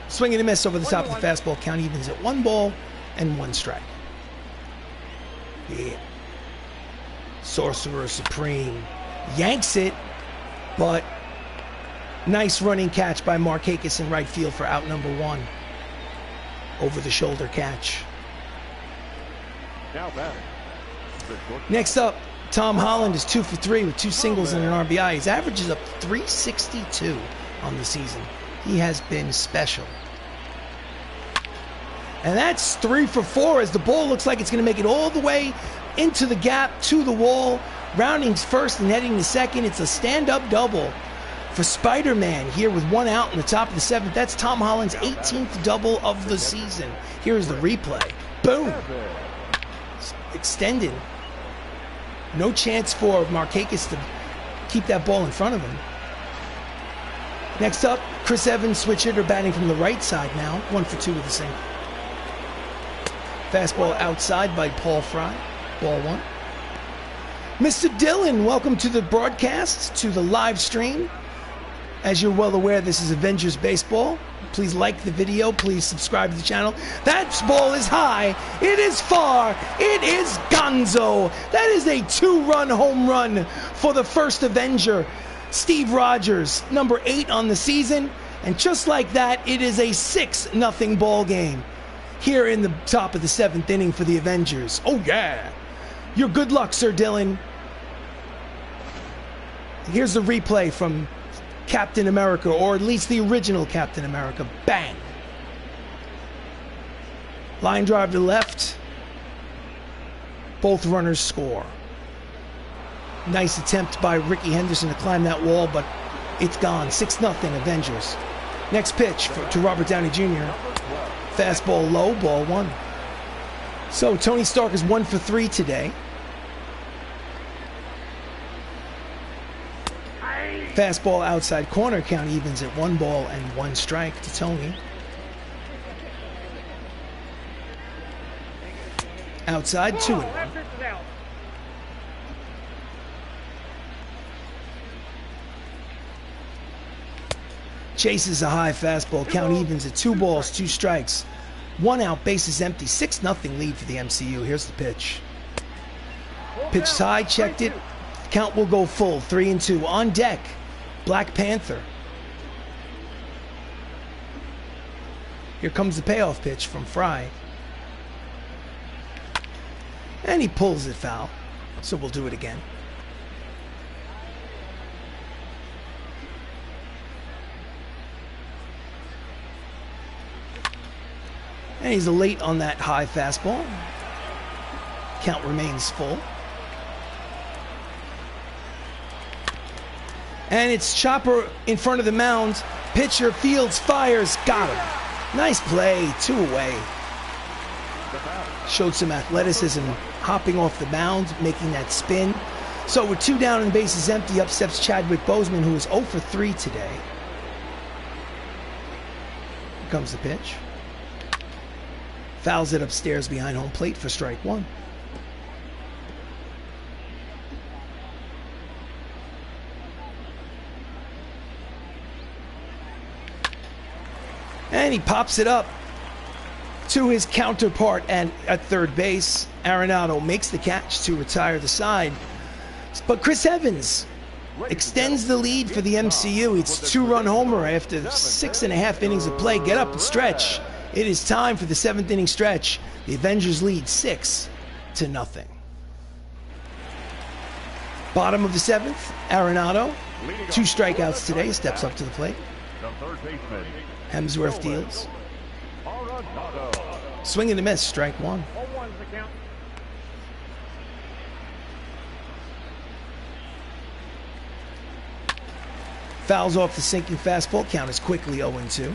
Swing and a miss over the top of the fastball. Count evens at 1 ball and 1 strike. Yeah. Sorcerer Supreme yanks it, but nice running catch by Markakis in right field for out number 1. Over the shoulder catch. Next up, Tom Holland is 2 for 3 with 2 singles and an RBI. His average is up 362 on the season. He has been special. And that's 3 for 4 as the ball looks like it's going to make it all the way into the gap to the wall. Rounding first and heading to second. It's a stand-up double for Spider-Man here with 1 out in the top of the 7th. That's Tom Holland's 18th double of the season. Here's the replay. Boom. Extended. No chance for Markakis to keep that ball in front of him. Next up, Chris Evans, switch hitter, batting from the right side now. 1 for 2 with a single. Fastball outside by Paul Fry. Ball 1. Mr. Dillon, welcome to the broadcast, to the live stream. As you're well aware, this is Avengers Baseball. Please like the video. Please subscribe to the channel. That ball is high. It is far. It is gonzo. That is a 2-run home run for the first Avenger, Steve Rogers, number 8 on the season. And just like that, it is a 6-0 ball game here in the top of the 7th inning for the Avengers. Oh, yeah. Your good luck, Sir Dillon. Here's the replay from Captain America, or at least the original Captain America. Bang. Line drive to left. Both runners score. Nice attempt by Ricky Henderson to climb that wall, but it's gone. 6-0 Avengers. Next pitch to Robert Downey Jr. Fastball low, ball 1. So Tony Stark is 1 for 3 today. Fastball outside corner, count evens at 1 ball and 1 strike to Tony. Outside, 2-1. Chases a high fastball, count evens at 2 balls, 2 strikes. 1 out, bases empty, 6-0 lead for the MCU. Here's the pitch. Pitched high, checked it. Count will go full, 3-2. On deck, Black Panther. Here comes the payoff pitch from Fry. And he pulls it foul. So we'll do it again. And he's late on that high fastball. Count remains full. And it's Chopper in front of the mound. Pitcher fields, fires, got him. Nice play, 2 away. Showed some athleticism, hopping off the mound, making that spin. So with 2 down and bases empty, up steps Chadwick Boseman, who is 0 for 3 today. Here comes the pitch. Fouls it upstairs behind home plate for strike 1. And he pops it up to his counterpart at third base. Arenado makes the catch to retire the side. But Chris Evans extends the lead for the MCU. It's a 2-run homer after 6.5 innings of play. Get up and stretch. It is time for the 7th inning stretch. The Avengers lead 6-0. Bottom of the 7th, Arenado. 2 strikeouts today, steps up to the plate. Hemsworth deals. Swing and a miss, strike 1. Fouls off the sinking fastball, count is quickly 0-2.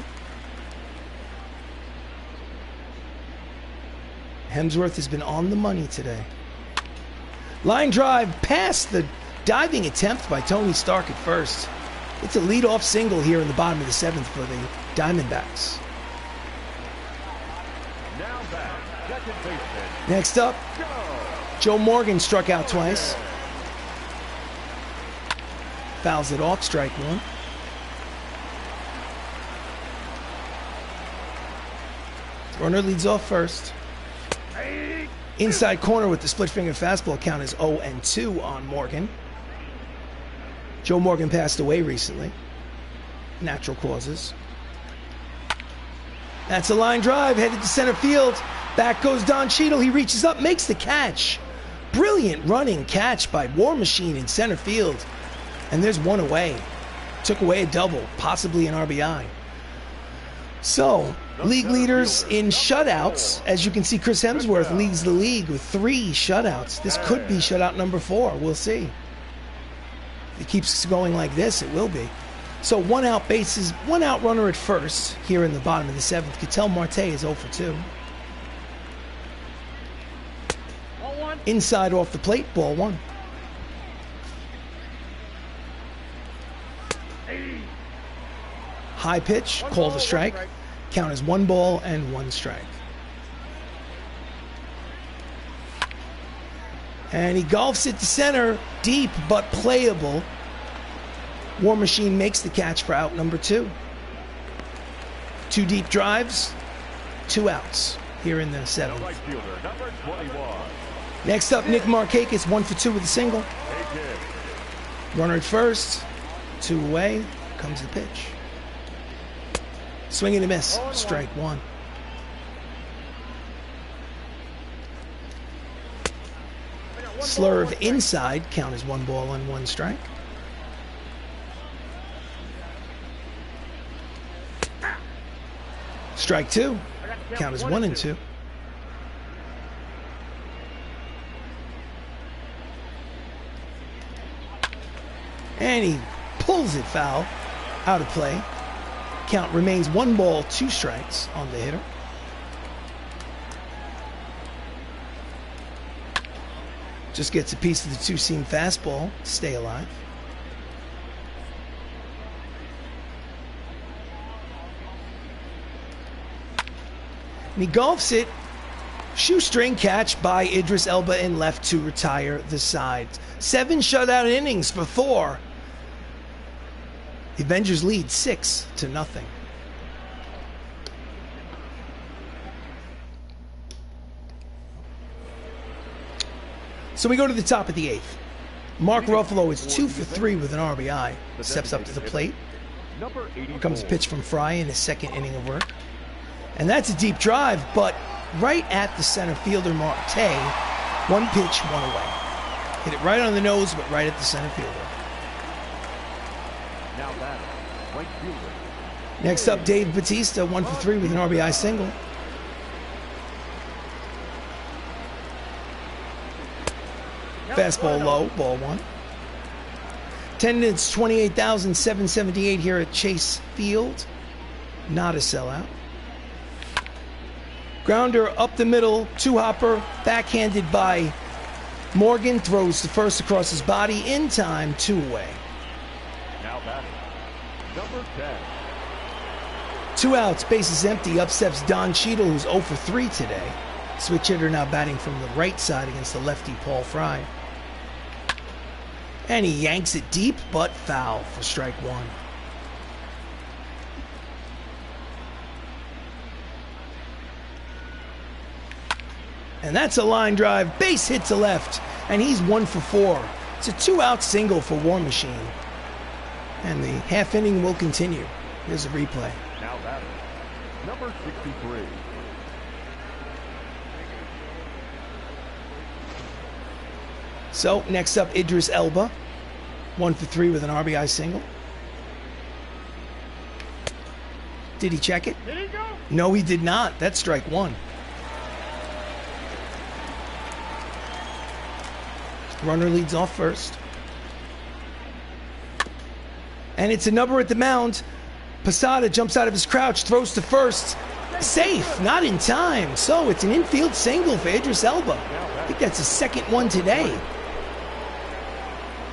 Hemsworth has been on the money today. Line drive past the diving attempt by Tony Stark at first. It's a leadoff single here in the bottom of the 7th for the Diamondbacks. Next up, Joe Morgan struck out twice. fouls it off, strike one. Runner leads off first. Inside corner with the split finger fastball. Count is 0-2 on Morgan. Joe Morgan passed away recently. Natural causes. That's a line drive, headed to center field. Back goes Don Cheadle. He reaches up, makes the catch. Brilliant running catch by War Machine in center field. And there's one away. Took away a double, possibly an RBI. So, league leaders in shutouts. As you can see, Chris Hemsworth leads the league with 3 shutouts. This could be shutout number 4. We'll see. If it keeps going like this, it will be. So, 1 out bases, 1 out runner at first here in the bottom of the 7th. Ketel Marte is 0 for 2. Inside off the plate, ball 1. High pitch, called a strike. Count is 1 ball and 1 strike. And he golfs it to center, deep but playable. War Machine makes the catch for out number 2. 2 deep drives, 2 outs here in the 7th. Next up, Nick Markakis, 1 for 2 with a single. Runner at first, 2 away, comes the pitch. Swing and a miss, strike 1. Slurve inside, count is 1 ball and 1 strike. Strike 2, count is 1 and 2. And he pulls it foul, out of play. Count remains 1 ball, 2 strikes on the hitter. Just gets a piece of the 2-seam fastball to stay alive. And he golfs it. Shoestring catch by Idris Elba in left to retire the side. 7 shutout innings for Thor. The Avengers lead 6-0. So we go to the top of the 8th. Mark Ruffalo is 2 for 3 with an RBI. Steps up to the plate. Here comes a pitch from Fry in his 2nd inning of work. And that's a deep drive, but right at the center fielder, Marte. 1 pitch, 1 away. Hit it right on the nose, but right at the center fielder. Next up, Dave Bautista, 1 for 3 with an RBI single. Fastball low, ball 1. Attendance 28,778 here at Chase Field. Not a sellout. Grounder up the middle, 2-hopper, backhanded by Morgan. Throws the first across his body in time, 2 away. Now batting, number 10. 2 outs, bases empty. Up steps Don Cheadle, who's 0 for 3 today. Switch hitter now batting from the right side against the lefty Paul Fry. And he yanks it deep, but foul for strike 1. And that's a line drive, base hit to left, and he's 1 for 4. It's a 2-out single for War Machine. And the half inning will continue. Here's a replay. Now batting, number 63. So, next up, Idris Elba. 1 for 3 with an RBI single. Did he check it? Did he go? No, he did not. That's strike 1. Runner leads off first. And it's a number at the mound. Posada jumps out of his crouch, throws to first. Safe, not in time. So it's an infield single for Idris Elba. I think that's his 2nd one today.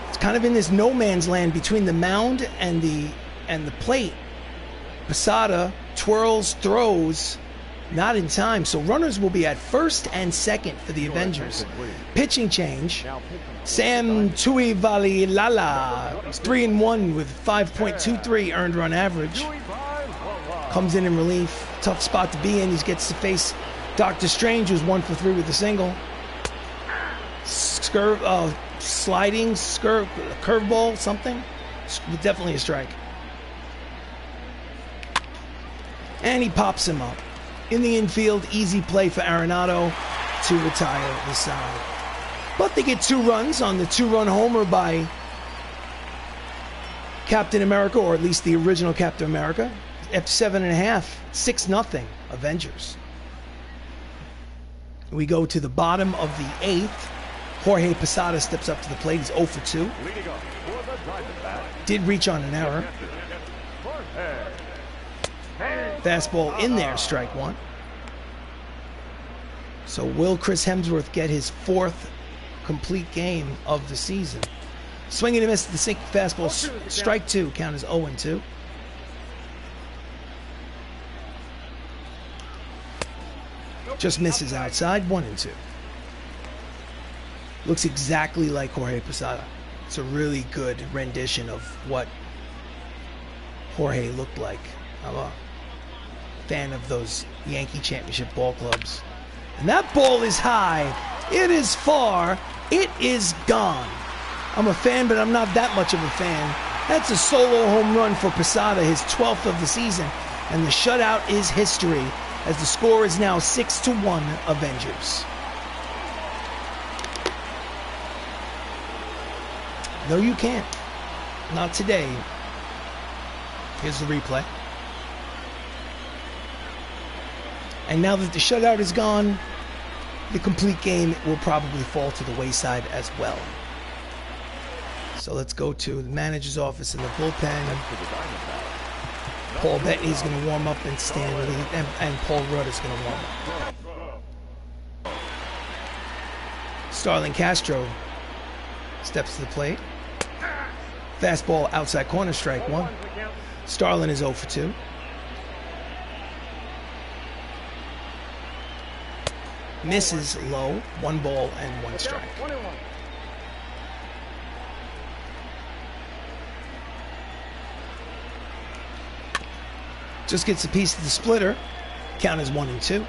It's kind of in this no man's land between the mound and the plate. Posada twirls, throws, Not in time, so runners will be at first and second for the Avengers. Pitching change. Sam Tuivalilala is 3-1 with 5.23 earned run average. Comes in relief. Tough spot to be in. He gets to face Dr. Strange, who's 1 for 3 with a single. Sliding, curveball, something. Definitely a strike. And he pops him up. In the infield, easy play for Arenado to retire the side. But they get 2 runs on the 2-run homer by Captain America, or at least the original Captain America. After 7.5, 6-0 Avengers. We go to the bottom of the 8th. Jorge Posada steps up to the plate. He's 0 for 2. Did reach on an error. Fastball in there, strike 1. So will Chris Hemsworth get his 4th complete game of the season? Swinging and miss the sink fastball, strike 2, count as 0 and 2. Just misses outside, 1 and 2. Looks exactly like Jorge Posada. It's a really good rendition of what Jorge looked like. I'm a fan of those Yankee Championship ball clubs. And that ball is high. It is far. It is gone. I'm a fan, but I'm not that much of a fan. That's a solo home run for Posada, his 12th of the season. And the shutout is history, as the score is now 6-1 Avengers. No, you can't. Not today. Here's the replay. And now that the shutout is gone, the complete game will probably fall to the wayside as well. So let's go to the manager's office in the bullpen. Paul Bettany's going to warm up and Stanley, and Paul Rudd is going to warm up. Starlin Castro steps to the plate. Fastball outside corner, strike 1. Starlin is 0 for 2. Misses low, 1 ball and 1 strike. Just gets a piece of the splitter. Count is 1 and 2.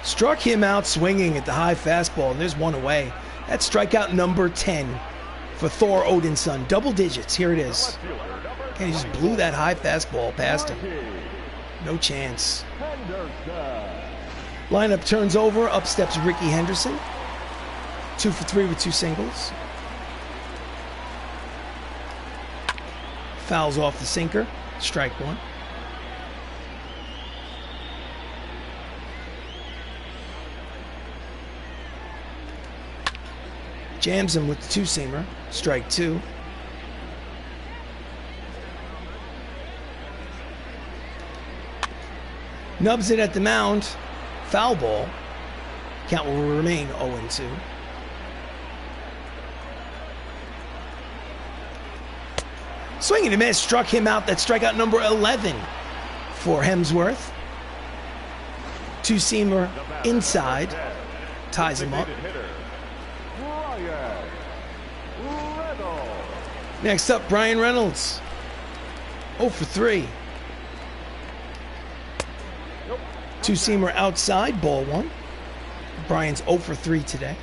Struck him out swinging at the high fastball, and there's 1 away. That's strikeout number 10 for Thor Odinson. Double digits. Here it is. And he just blew that high fastball past him. No chance. Lineup turns over. Up steps Ricky Henderson. 2 for 3 with 2 singles. Fouls off the sinker. Strike 1. Jams him with the 2-seamer. Strike 2. Nubs it at the mound. Foul ball. Count will remain 0 and 2. Swing and a miss. Struck him out. That's strikeout number 11 for Hemsworth. 2-seamer inside. Ties him up. Next up, Brian Reynolds. 0 for 3. 2-seamer outside, ball 1. Brian's 0 for 3 today.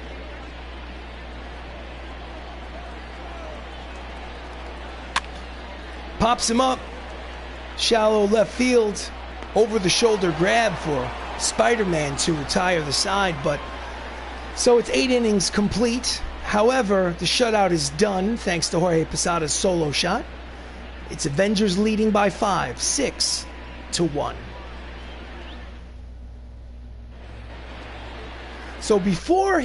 Pops him up. Shallow left field. Over the shoulder grab for Spider-Man to retire the side. But so it's 8 innings complete. However, the shutout is done thanks to Jorge Posada's solo shot. It's Avengers leading by 5, 6-1. So before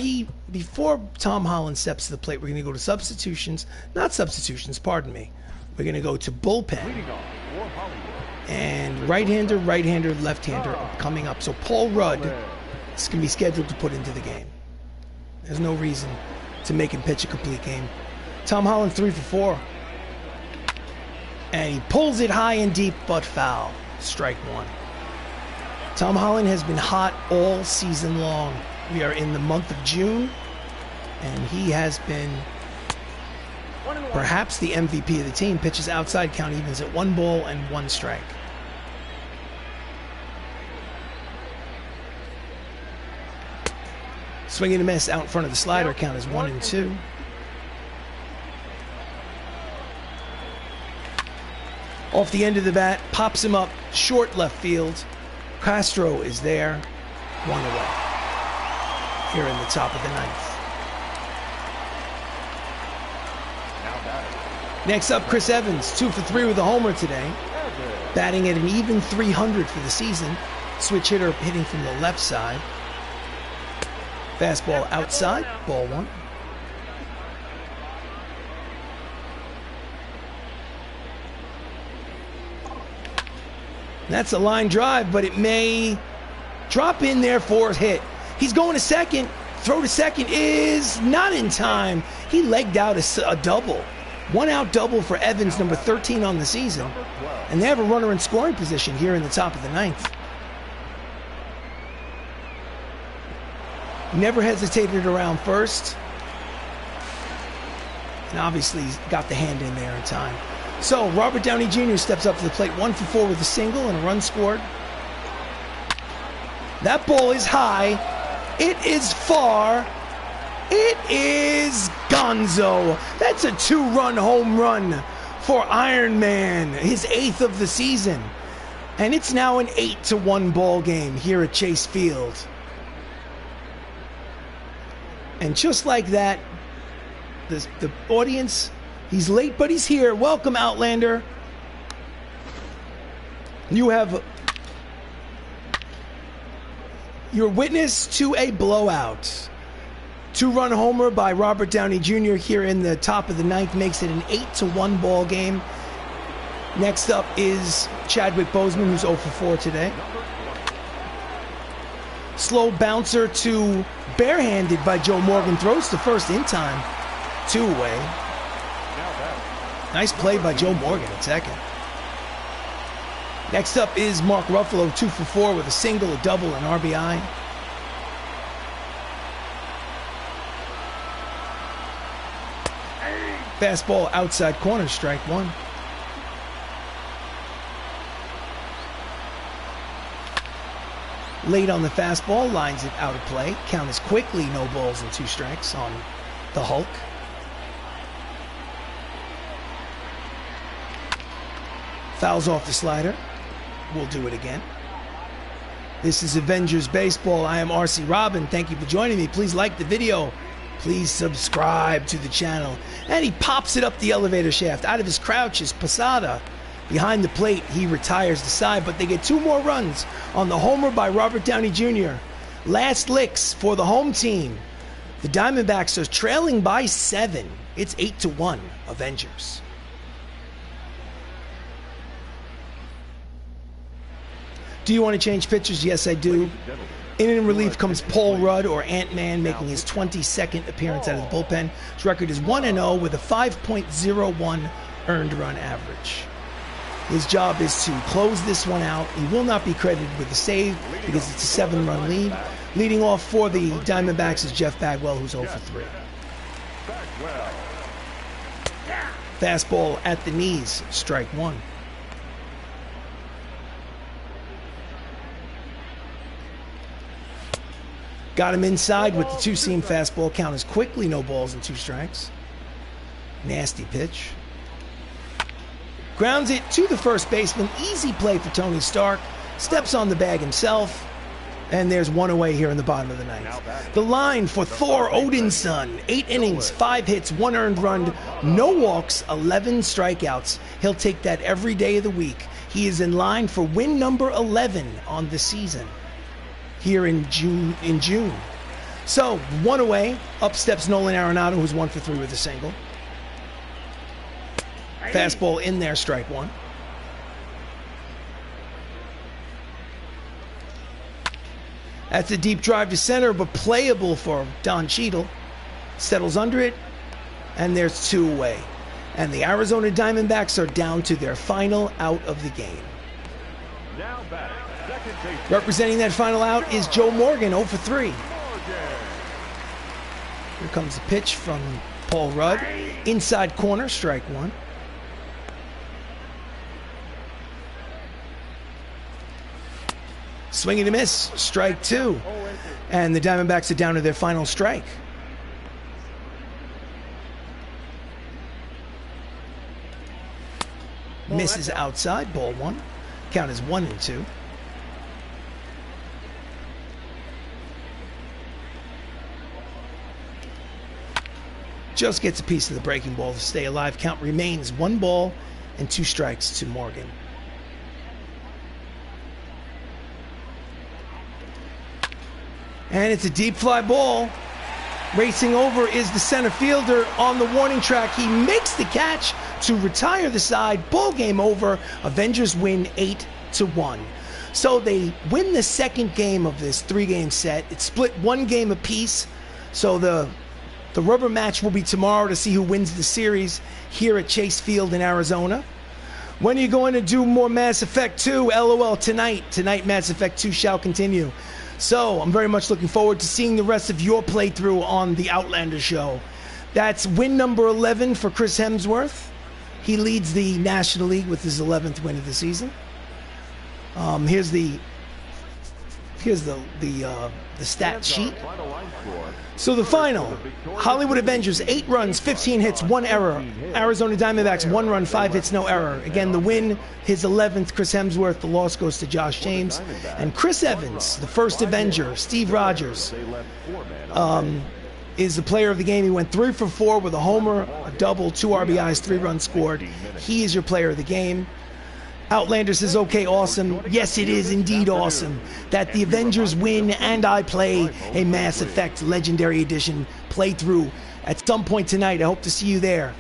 Tom Holland steps to the plate, we're going to go to substitutions. Not substitutions, pardon me. We're going to go to bullpen. And right-hander, left-hander coming up. So Paul Rudd is going to be scheduled to put into the game. There's no reason to make him pitch a complete game. Tom Holland 3 for 4. And he pulls it high and deep, but foul. Strike one. Tom Holland has been hot all season long. We are in the month of June, and he has been perhaps the MVP of the team. Pitches outside, count evens at 1 ball and 1 strike. Swing and a miss out in front of the slider, count is 1 and 2. Off the end of the bat, pops him up, short left field. Castro is there, 1 away. Here in the top of the 9th. Next up, Chris Evans, 2 for 3 with a homer today. Batting at an even 300 for the season. Switch hitter hitting from the left side. Fastball outside, ball 1. That's a line drive, but it may drop in there for a hit. He's going to second. Throw to second is not in time. He legged out a double. 1 out double for Evans, number 13 on the season. And they have a runner in scoring position here in the top of the 9th. Never hesitated around first. And obviously he's got the hand in there in time. So Robert Downey Jr. steps up to the plate, 1 for 4 with a single and a run scored. That ball is high. It is far. It is gonzo. That's a 2-run home run for Iron Man, his 8th of the season. And it's now an 8-1 ball game here at Chase Field. And just like that, the audience, he's late, but he's here. Welcome, Outlander. You have your witness to a blowout. 2-run homer by Robert Downey Jr. here in the top of the 9th makes it an 8-1 ball game. Next up is Chadwick Boseman, who's 0 for 4 today. Slow bouncer to barehanded by Joe Morgan. Throws to first in time. 2 away. Nice play by Joe Morgan at second. Next up is Mark Ruffalo, 2 for 4 with a single, a double, and RBI. Fastball outside corner, strike 1. Late on the fastball, lines it out of play. Count is quickly no balls and 2 strikes on the Hulk. Fouls off the slider. We'll do it again. This is Avengers Baseball. I am RC Robbin. Thank you for joining me. Please like the video. Please subscribe to the channel. And he pops it up the elevator shaft. Out of his crouch is Posada. Behind the plate, he retires the side, but they get 2 more runs on the homer by Robert Downey Jr. Last licks for the home team. The Diamondbacks are trailing by 7. It's 8-1, Avengers. Do you want to change pitchers? Yes, I do. In relief comes Paul Rudd, or Ant-Man, making his 22nd appearance out of the bullpen. His record is 1-0 with a 5.01 earned run average. His job is to close this one out. He will not be credited with the save because it's a 7-run lead. Leading off for the Diamondbacks is Jeff Bagwell, who's 0 for 3. Fastball at the knees, strike 1. Got him inside with the 2-seam fastball. Count is quickly no balls and 2 strikes. Nasty pitch. Grounds it to the first baseman. Easy play for Tony Stark. Steps on the bag himself. And there's 1 away here in the bottom of the 9th. The line for Thor Odinson. 8 innings, 5 hits, 1 earned run, no walks, 11 strikeouts. He'll take that every day of the week. He is in line for win number 11 on the season here in June. So 1 away. Up steps Nolan Arenado, who's 1 for 3 with a single. Fastball in there, strike 1. That's a deep drive to center, but playable for Don Cheadle. Settles under it, and there's 2 away. And the Arizona Diamondbacks are down to their final out of the game. Now batting, second base. Representing that final out is Joe Morgan, 0 for 3. Morgan. Here comes the pitch from Paul Rudd. Inside corner, strike one. Swing and a miss, strike two. And the Diamondbacks are down to their final strike. Misses outside, ball one. Count is 1-2. Just gets a piece of the breaking ball to stay alive. Count remains 1 ball and 2 strikes to Morgan. And it's a deep fly ball. Racing over is the center fielder on the warning track. He makes the catch to retire the side. Ball game over. Avengers win 8-1. So they win the second game of this 3-game set. It's split 1 game apiece. So the rubber match will be tomorrow to see who wins the series here at Chase Field in Arizona. When are you going to do more Mass Effect 2? LOL, tonight. Tonight, Mass Effect 2 shall continue. So I'm very much looking forward to seeing the rest of your playthrough on the Outlander show. That's win number 11 for Chris Hemsworth. He leads the National League with his 11th win of the season. Here's the stat sheet. So the final, Hollywood Avengers, 8 runs, 15 hits, 1 error. Arizona Diamondbacks, 1 run, 5 hits, no error. Again, the win, his 11th, Chris Hemsworth. The loss goes to Josh James. And Chris Evans, the first Avenger, Steve Rogers, is the player of the game. He went 3 for 4 with a homer, a double, 2 RBIs, 3 runs scored. He is your player of the game. Outlander says, okay, awesome. Yes, it is indeed awesome that the Avengers win and I play a Mass Effect Legendary Edition playthrough at some point tonight. I hope to see you there.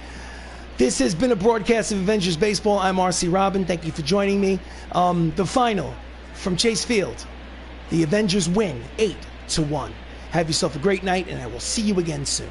This has been a broadcast of Avengers Baseball. I'm RC Robbin. Thank you for joining me. The final from Chase Field. The Avengers win 8-1. Have yourself a great night, and I will see you again soon.